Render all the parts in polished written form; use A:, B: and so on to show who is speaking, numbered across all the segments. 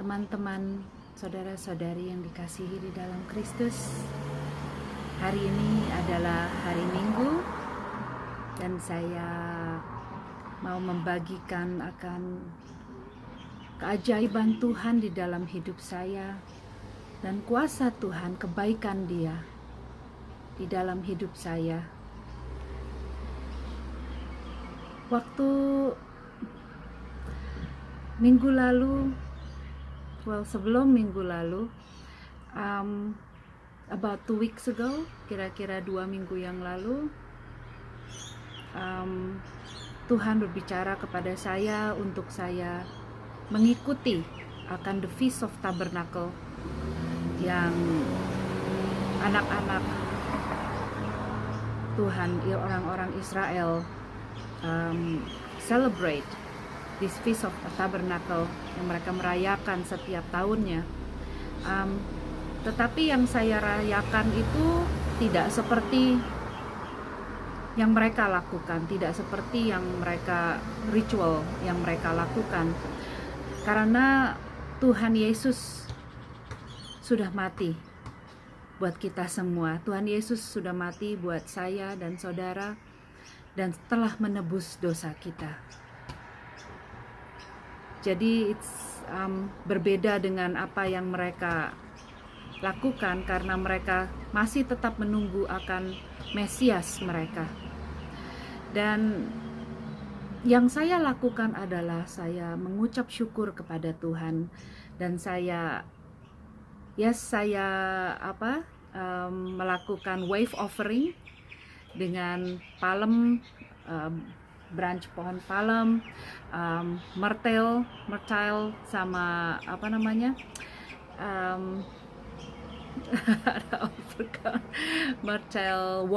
A: teman-teman, saudara-saudari yang dikasihi di dalam Kristus. Hari ini adalah hari Minggu dan saya mau membagikan akan keajaiban Tuhan di dalam hidup saya dan kuasa Tuhan, kebaikan Dia di dalam hidup saya. Waktu minggu lalu, sebelum minggu lalu, about 2 weeks ago, kira-kira 2 minggu yang lalu, Tuhan berbicara kepada saya untuk saya mengikuti akan the Feast of Tabernacle yang anak-anak Tuhan, orang-orang Israel celebrate this Feast of Tabernacle yang mereka merayakan setiap tahunnya. Tetapi yang saya rayakan itu tidak seperti yang mereka lakukan, tidak seperti yang mereka ritual yang mereka lakukan. Karena Tuhan Yesus sudah mati buat kita semua. Tuhan Yesus sudah mati buat saya dan saudara dan telah menebus dosa kita. Jadi berbeda dengan apa yang mereka lakukan karena mereka masih tetap menunggu akan Mesias mereka. Dan yang saya lakukan adalah saya mengucap syukur kepada Tuhan dan saya melakukan wave offering dengan palem, branch pohon palem, myrtle sama myrtle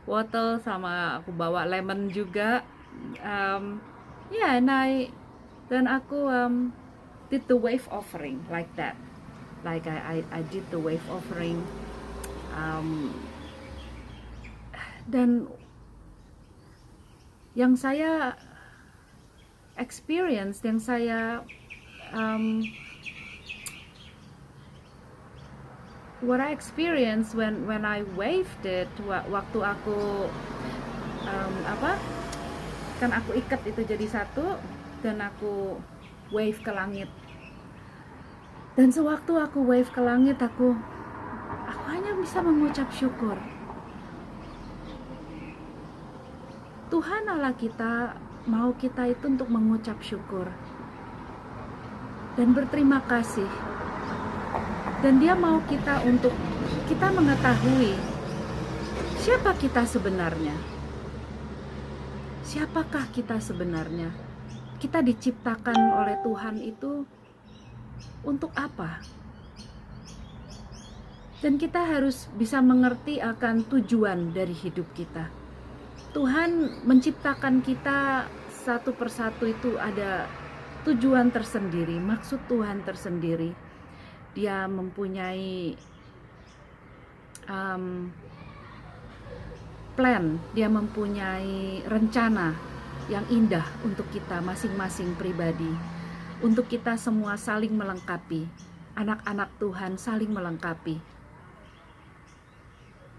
A: wattle sama aku bawa lemon juga, dan aku did the wave offering like that, like I did the wave offering, dan yang saya experience, yang saya what I experienced when I waved it, waktu aku kan aku ikat itu jadi satu dan aku wave ke langit. Dan sewaktu aku wave ke langit, aku hanya bisa mengucap syukur. Tuhan Allah kita mau kita itu untuk mengucap syukur dan berterima kasih. Dan Dia mau kita untuk kita mengetahui siapa kita sebenarnya. Siapakah kita sebenarnya? Kita diciptakan oleh Tuhan itu untuk apa? Dan kita harus bisa mengerti akan tujuan dari hidup kita. Tuhan menciptakan kita satu persatu itu ada tujuan tersendiri, maksud Tuhan tersendiri. Dia mempunyai plan, dia mempunyai rencana yang indah untuk kita masing-masing pribadi. Untuk kita semua saling melengkapi, anak-anak Tuhan saling melengkapi.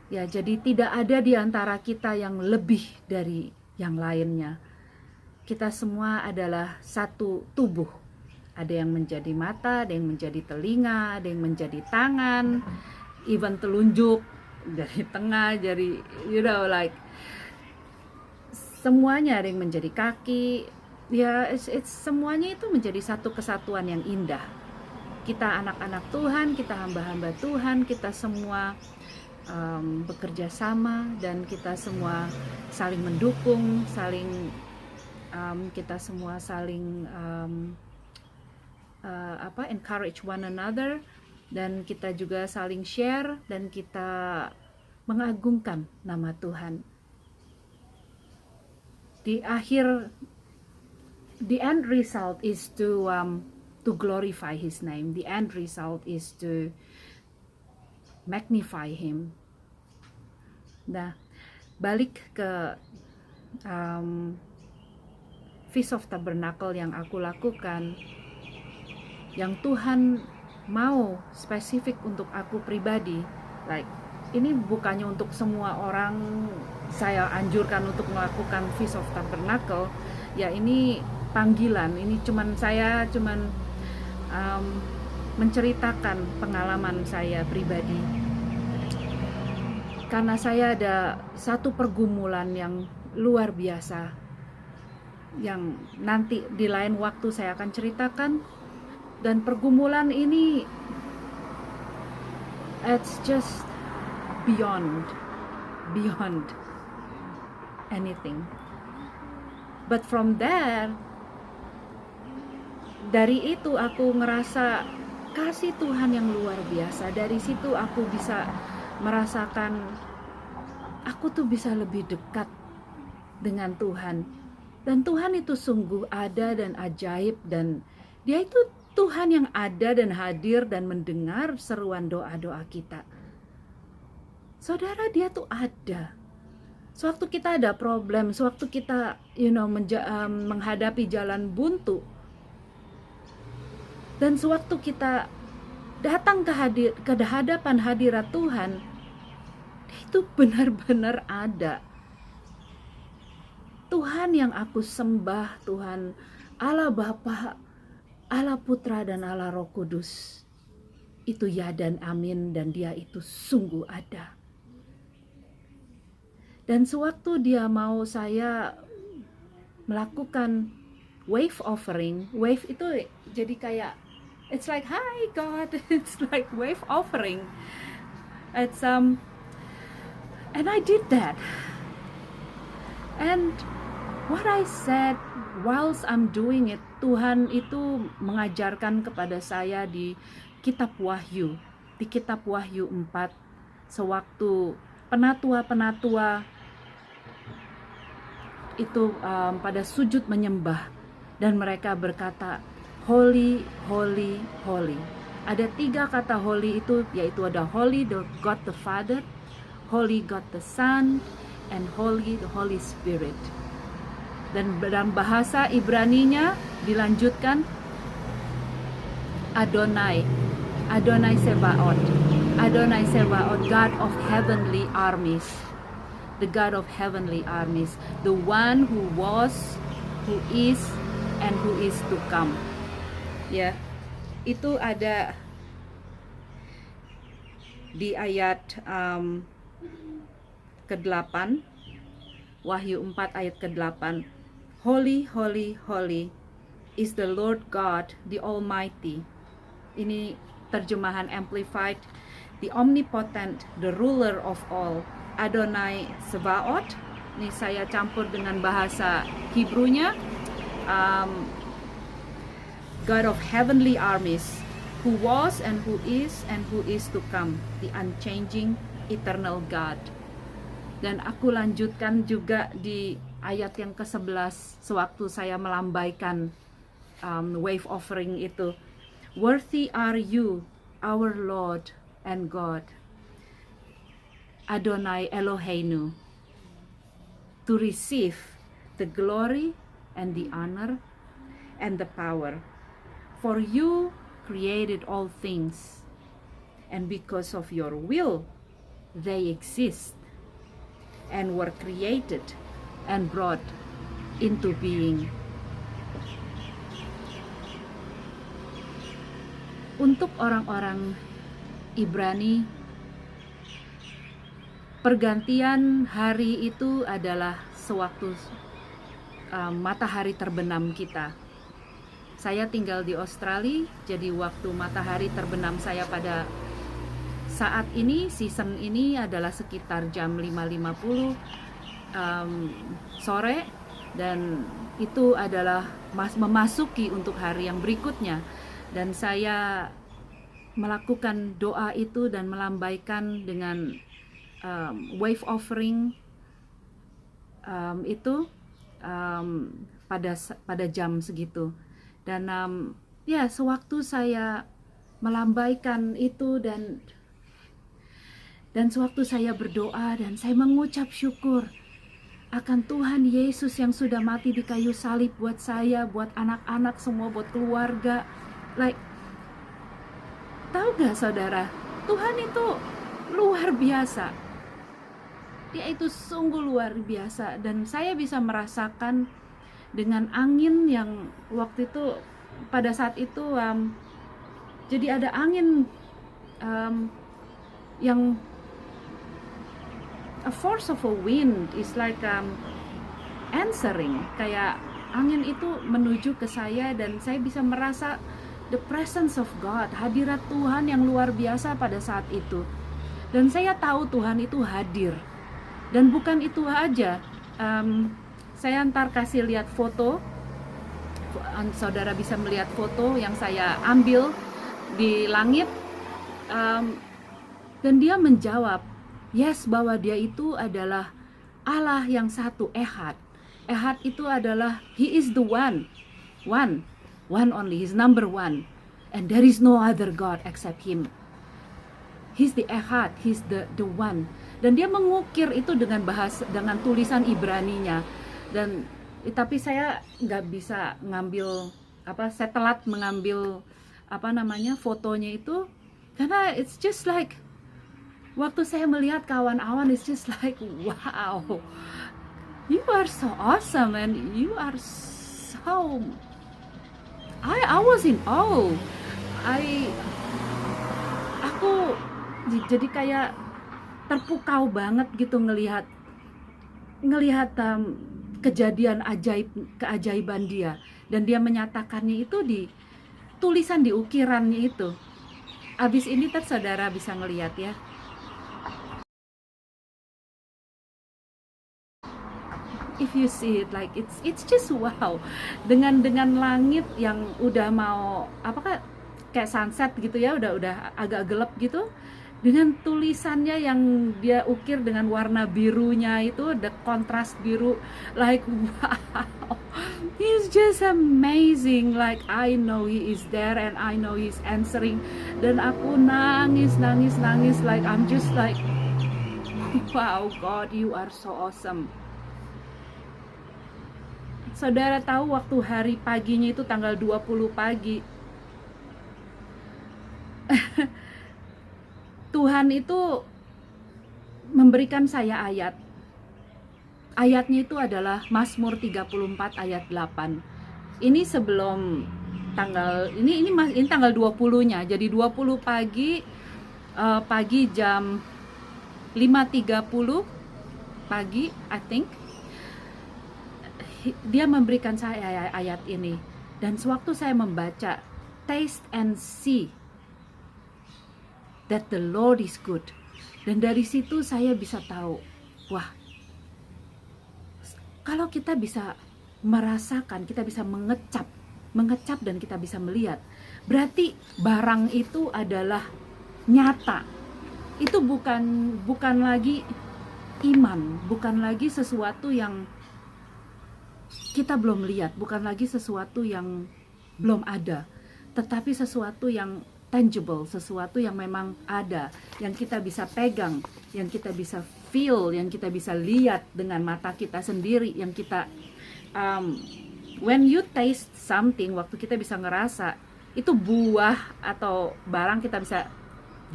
A: Ya, jadi tidak ada di antara kita yang lebih dari yang lainnya. Kita semua adalah satu tubuh. Ada yang menjadi mata, ada yang menjadi telinga, ada yang menjadi tangan, even telunjuk dari tengah, jadi semuanya, ada yang menjadi kaki. Ya, semuanya itu menjadi satu kesatuan yang indah. Kita anak-anak Tuhan, kita hamba-hamba Tuhan, kita semua bekerja sama dan kita semua saling mendukung, kita semua saling encourage one another, dan kita juga saling share dan kita mengagungkan nama Tuhan. The end result is to glorify His name. The end result is to magnify Him. Nah, balik ke Feast of Tabernacle yang aku lakukan. yang Tuhan mau spesifik untuk aku pribadi. Like, ini bukannya untuk semua orang saya anjurkan untuk melakukan Feast of Tabernacle. Ya, ini panggilan. Ini saya cuman menceritakan pengalaman saya pribadi. Karena saya ada satu pergumulan yang luar biasa, yang nanti di lain waktu saya akan ceritakan. Dan pergumulan ini, it's just beyond anything. But from there, dari itu aku ngerasa kasih Tuhan yang luar biasa. Dari situ aku bisa merasakan aku tuh bisa lebih dekat dengan Tuhan. Dan Tuhan itu sungguh ada dan ajaib, dan Dia itu Tuhan yang ada dan hadir dan mendengar seruan doa-doa kita. Saudara, Dia tuh ada. Sewaktu kita ada problem, sewaktu kita menghadapi jalan buntu, dan sewaktu kita datang ke hadapan hadirat Tuhan, Dia itu benar-benar ada. Tuhan yang aku sembah, Tuhan Allah Bapa, Allah Putra dan Allah Roh Kudus, itu ya dan amin, dan Dia itu sungguh ada. Dan sewaktu Dia mau saya melakukan wave offering, wave itu jadi kayak, it's like, hi God, it's like wave offering. It's and I did that. And what I said whilst I'm doing it, Tuhan itu mengajarkan kepada saya di kitab Wahyu, di kitab Wahyu 4, sewaktu penatua-penatua itu pada sujud menyembah, dan mereka berkata, holy, holy, holy. Ada 3 kata holy itu, yaitu ada holy the God the Father, holy God the Son, and holy the Holy Spirit. Dan dalam bahasa Ibraninya dilanjutkan Adonai, Adonai Sebaot, Adonai Sebaot, God of heavenly armies, the God of heavenly armies, the one who was, who is, and who is to come. Ya, itu ada di ayat ke-8, Wahyu 4 ayat ke-8. Holy, holy, holy is the Lord God, the Almighty. Ini terjemahan Amplified. The omnipotent, the ruler of all, Adonai Sebaot. Ini saya campur dengan bahasa Hebrunya. God of heavenly armies, who was and who is to come, the unchanging eternal God. Dan aku lanjutkan juga di ayat yang ke-11 sewaktu saya melambaikan wave offering itu. Worthy are you, our Lord and God, Adonai Eloheinu, to receive the glory and the honor and the power. For you created all things, and because of your will they exist and were created and brought into being. Untuk orang-orang Ibrani, pergantian hari itu adalah sewaktu matahari terbenam kita. Saya tinggal di Australia, jadi waktu matahari terbenam saya pada saat ini, season ini adalah sekitar jam 5.50 sore, dan itu adalah memasuki untuk hari yang berikutnya. Dan saya melakukan doa itu dan melambaikan dengan wave offering itu pada jam segitu. Dan ya, sewaktu saya melambaikan itu dan sewaktu saya berdoa dan saya mengucap syukur akan Tuhan Yesus yang sudah mati di kayu salib buat saya, buat anak-anak semua, buat keluarga. Like, Tahu gak saudara, Tuhan itu luar biasa. Dia itu sungguh luar biasa, dan saya bisa merasakan dengan angin yang waktu itu pada saat itu jadi ada angin yang a force of a wind is like answering, kayak angin itu menuju ke saya dan saya bisa merasa the presence of God, hadirat Tuhan yang luar biasa pada saat itu. Dan saya tahu Tuhan itu hadir. Dan bukan itu aja, saya ntar kasih lihat foto, saudara bisa melihat foto yang saya ambil di langit, dan dia menjawab yes, bahwa dia itu adalah Allah yang satu, Ehad. Ehad itu adalah He is the one only, He's number one, and there is no other God except Him. He's the Ehad, He's the one. Dan dia mengukir itu dengan tulisan Ibraninya. Dan tapi saya nggak bisa ngambil saya telat mengambil fotonya itu, karena it's just like waktu saya melihat kawan-awan, it's just like wow, you are so awesome and you are so I was in awe. Aku jadi kayak terpukau banget gitu ngelihat kejadian keajaiban dia, dan dia menyatakannya itu di tulisan di ukirannya itu. Abis ini saudara bisa ngelihat ya. If you see it, like it's just wow. Dengan langit yang udah mau kayak sunset gitu ya, udah agak gelap gitu, dengan tulisannya yang dia ukir dengan warna birunya itu, the kontras biru, like wow, he's just amazing. Like I know he is there and I know he's answering, dan aku nangis, like I'm just like wow, God, you are so awesome. Saudara tahu waktu hari paginya itu tanggal 20 pagi, Tuhan itu memberikan saya ayat. Ayatnya itu adalah Mazmur 34 ayat 8. Ini sebelum tanggal ini tanggal 20-nya. Jadi 20 pagi, pagi jam 5.30 pagi, I think. Dia memberikan saya ayat ini, dan sewaktu saya membaca, taste and see that the Lord is good, dan dari situ saya bisa tahu, wah, kalau kita bisa merasakan, kita bisa mengecap dan kita bisa melihat, berarti barang itu adalah nyata. Itu bukan lagi iman, bukan lagi sesuatu yang kita belum lihat, bukan lagi sesuatu yang belum ada, tetapi sesuatu yang tangible, sesuatu yang memang ada, yang kita bisa pegang, yang kita bisa feel, yang kita bisa lihat dengan mata kita sendiri, yang kita when you taste something, waktu kita bisa ngerasa itu buah atau barang, kita bisa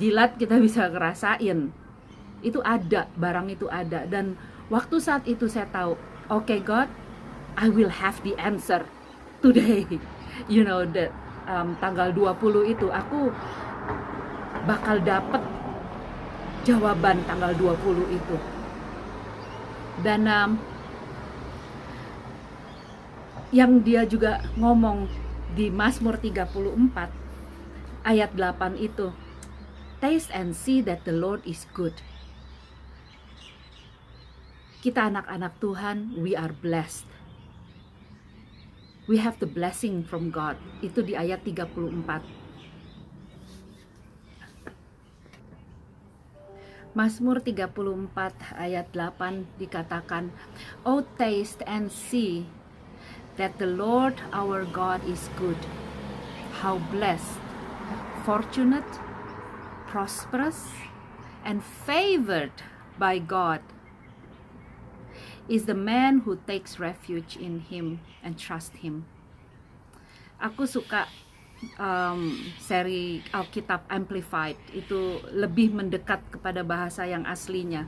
A: jilat, kita bisa ngerasain itu ada, barang itu ada. Dan waktu saat itu saya tahu, okay, God, I will have the answer today. You know, that tanggal 20 itu aku bakal dapet jawaban tanggal 20 itu. Dan yang dia juga ngomong di Mazmur 34 ayat 8 itu, taste and see that the Lord is good. Kita anak-anak Tuhan, we are blessed. We have the blessing from God. Itu di ayat 34. Mazmur 34 ayat 8 dikatakan, "Oh, taste and see that the Lord our God is good. How blessed, fortunate, prosperous, and favored by God is the man who takes refuge in Him and trust Him." Aku suka seri Alkitab Amplified, itu lebih mendekat kepada bahasa yang aslinya.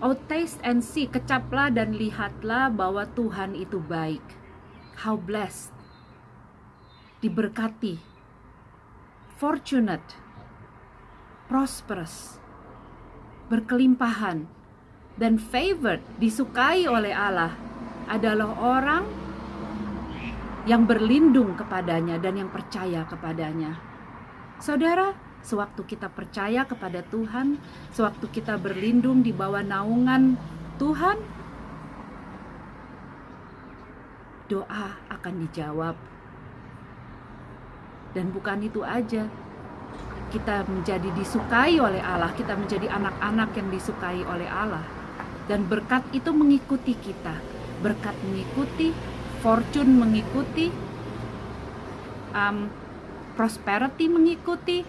A: Oh, taste and see, kecaplah dan lihatlah bahwa Tuhan itu baik. How blessed, diberkati, fortunate, prosperous, berkelimpahan, dan favored, disukai oleh Allah adalah orang yang berlindung kepadanya dan yang percaya kepadanya. Saudara, sewaktu kita percaya kepada Tuhan, sewaktu kita berlindung di bawah naungan Tuhan, doa akan dijawab. Dan bukan itu aja, kita menjadi disukai oleh Allah, kita menjadi anak-anak yang disukai oleh Allah. Dan berkat itu mengikuti kita, berkat mengikuti, fortune mengikuti, prosperity mengikuti,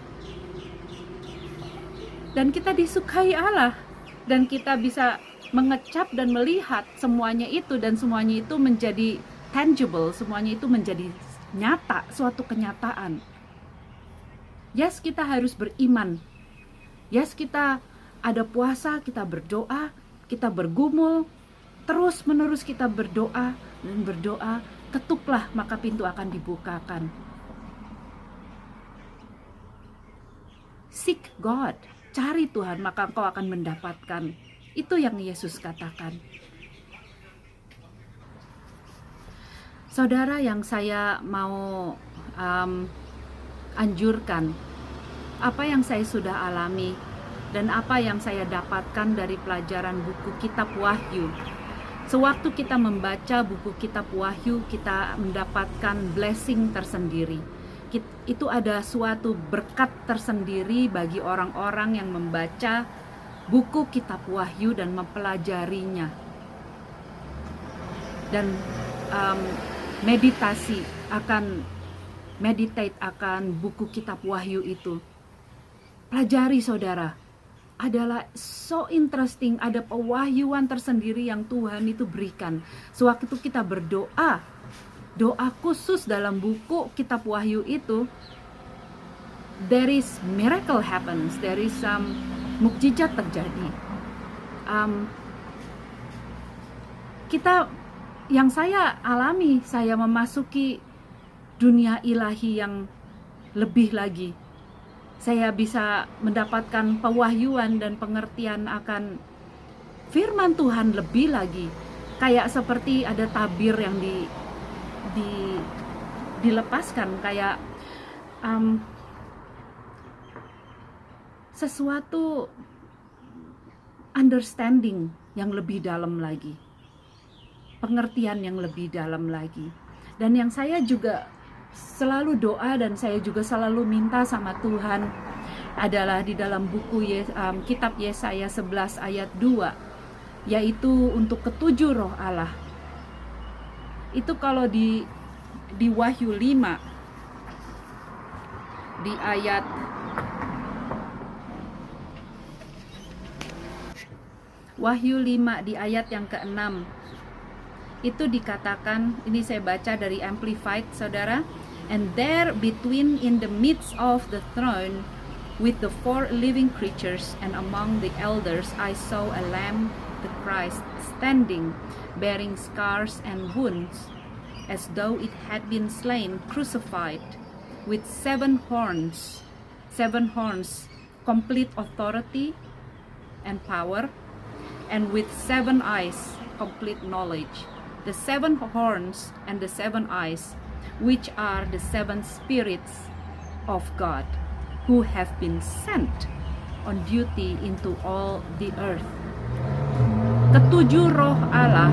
A: dan kita disukai Allah, dan kita bisa mengecap dan melihat semuanya itu, dan semuanya itu menjadi tangible, semuanya itu menjadi nyata, suatu kenyataan. Yes, kita harus beriman. Yes, kita ada puasa, kita berdoa, kita bergumul, terus menerus kita berdoa dan berdoa, ketuklah maka pintu akan dibukakan. Seek God, cari Tuhan maka engkau akan mendapatkan. Itu yang Yesus katakan. Saudara, yang saya mau anjurkan, apa yang saya sudah alami dan apa yang saya dapatkan dari pelajaran buku Kitab Wahyu. Sewaktu kita membaca buku Kitab Wahyu, kita mendapatkan blessing tersendiri. Itu ada suatu berkat tersendiri bagi orang-orang yang membaca buku Kitab Wahyu dan mempelajarinya. Dan meditate akan buku Kitab Wahyu itu. Pelajari, saudara, adalah so interesting, ada pewahyuan tersendiri yang Tuhan itu berikan. Sewaktu kita berdoa, doa khusus dalam buku Kitab Wahyu itu, there is miracle happens, there is mukjizat terjadi. Yang saya alami, saya memasuki dunia ilahi yang lebih lagi. Saya bisa mendapatkan pewahyuan dan pengertian akan firman Tuhan lebih lagi. Kayak seperti ada tabir yang dilepaskan, kayak sesuatu understanding yang lebih dalam lagi, pengertian yang lebih dalam lagi. Dan yang saya juga selalu doa dan saya juga selalu minta sama Tuhan adalah di dalam buku Kitab Yesaya 11 ayat 2, yaitu untuk ketujuh roh Allah. Itu kalau di Wahyu 5 di ayat Wahyu 5 di ayat yang ke-6, itu dikatakan, ini saya baca dari Amplified, saudara. And there between, in the midst of the throne with the four living creatures and among the elders, I saw a lamb, the Christ, standing, bearing scars and wounds, as though it had been slain, crucified, with seven horns, complete authority and power, and with seven eyes, complete knowledge. The seven horns and the seven eyes, which are the seven spirits of God, who have been sent on duty into all the earth. Ketujuh roh Allah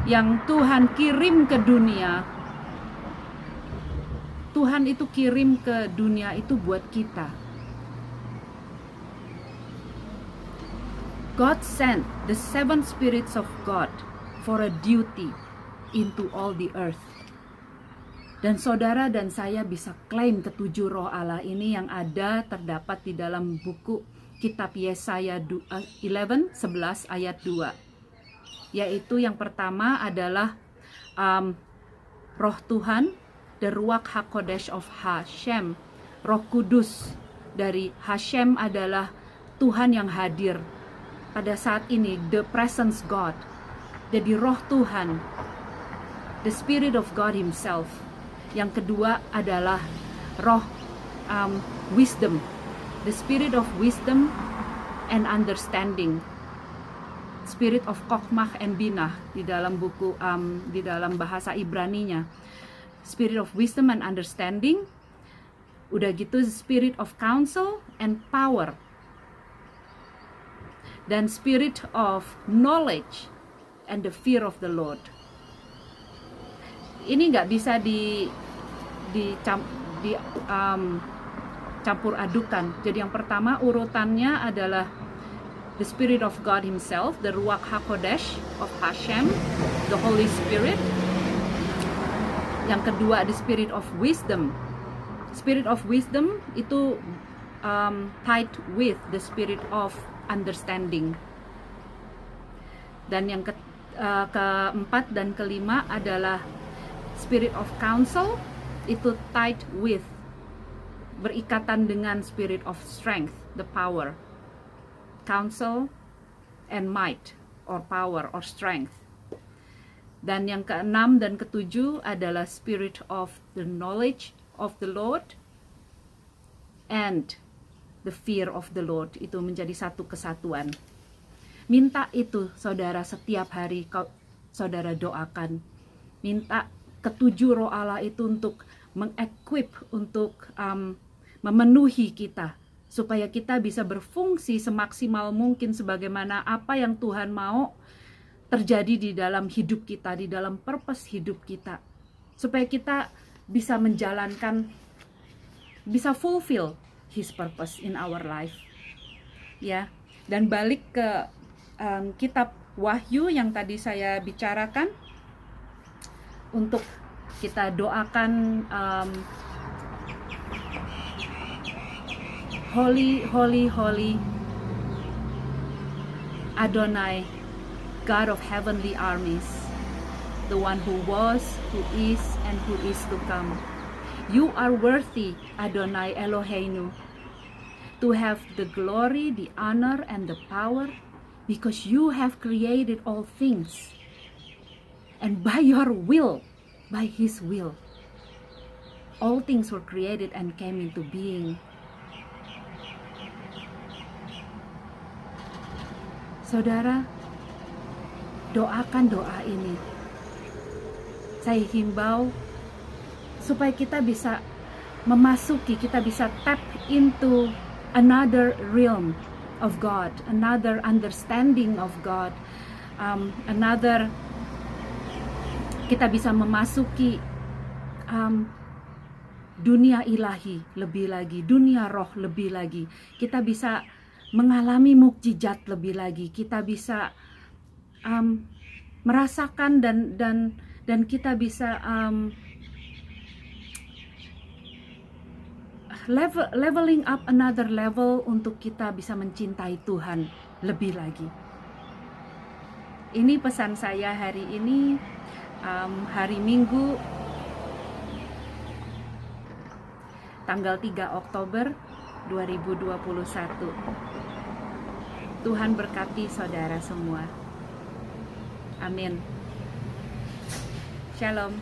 A: yang Tuhan kirim ke dunia. Tuhan itu kirim ke dunia itu buat kita. God sent the seven spirits of God for a duty into all the earth. Dan saudara dan saya bisa klaim ketujuh roh Allah ini yang terdapat di dalam buku Kitab Yesaya 11 ayat 2. Yaitu yang pertama adalah roh Tuhan, the Ruach HaKodesh of Hashem, Roh Kudus dari Hashem adalah Tuhan yang hadir pada saat ini, the presence God. Jadi roh Tuhan, the Spirit of God Himself. Yang kedua adalah roh wisdom, the Spirit of wisdom and understanding, Spirit of Kokmah and Binah di dalam buku di dalam bahasa Ibraninya, Spirit of wisdom and understanding. Udah gitu Spirit of counsel and power, dan Spirit of knowledge and the fear of the Lord. Ini nggak bisa campur adukan. Jadi yang pertama urutannya adalah the Spirit of God Himself, the Ruach HaKodesh of Hashem, the Holy Spirit. Yang kedua, the Spirit of Wisdom. Spirit of Wisdom itu tied with the Spirit of Understanding. Dan yang keempat dan kelima adalah Spirit of Counsel, itu tied with, berikatan dengan Spirit of Strength, the power. Counsel and might, or power, or strength. Dan yang keenam dan ketujuh adalah Spirit of the knowledge of the Lord and the fear of the Lord. Itu menjadi satu kesatuan. Minta itu saudara, setiap hari saudara doakan. Minta ketujuh roh Allah itu untuk mengequip, untuk memenuhi kita, supaya kita bisa berfungsi semaksimal mungkin sebagaimana apa yang Tuhan mau terjadi di dalam hidup kita, di dalam purpose hidup kita, supaya kita bisa menjalankan, bisa fulfill His purpose in our life. Ya, dan balik ke kitab Wahyu yang tadi saya bicarakan, untuk kita doakan Holy, holy, holy Adonai, God of heavenly armies, the one who was, who is, and who is to come. You are worthy, Adonai Eloheinu, to have the glory, the honor, and the power, because you have created all things. And by your will, by His will, all things were created and came into being. Saudara, doakan doa ini. Saya himbau supaya kita bisa memasuki, kita bisa tap into another realm of God, another understanding of God, kita bisa memasuki dunia ilahi lebih lagi, dunia roh lebih lagi. Kita bisa mengalami mukjizat lebih lagi. Kita bisa merasakan dan kita bisa leveling up another level untuk kita bisa mencintai Tuhan lebih lagi. Ini pesan saya hari ini, hari Minggu tanggal 3 Oktober 2021. Tuhan berkati saudara semua. Amin. Shalom.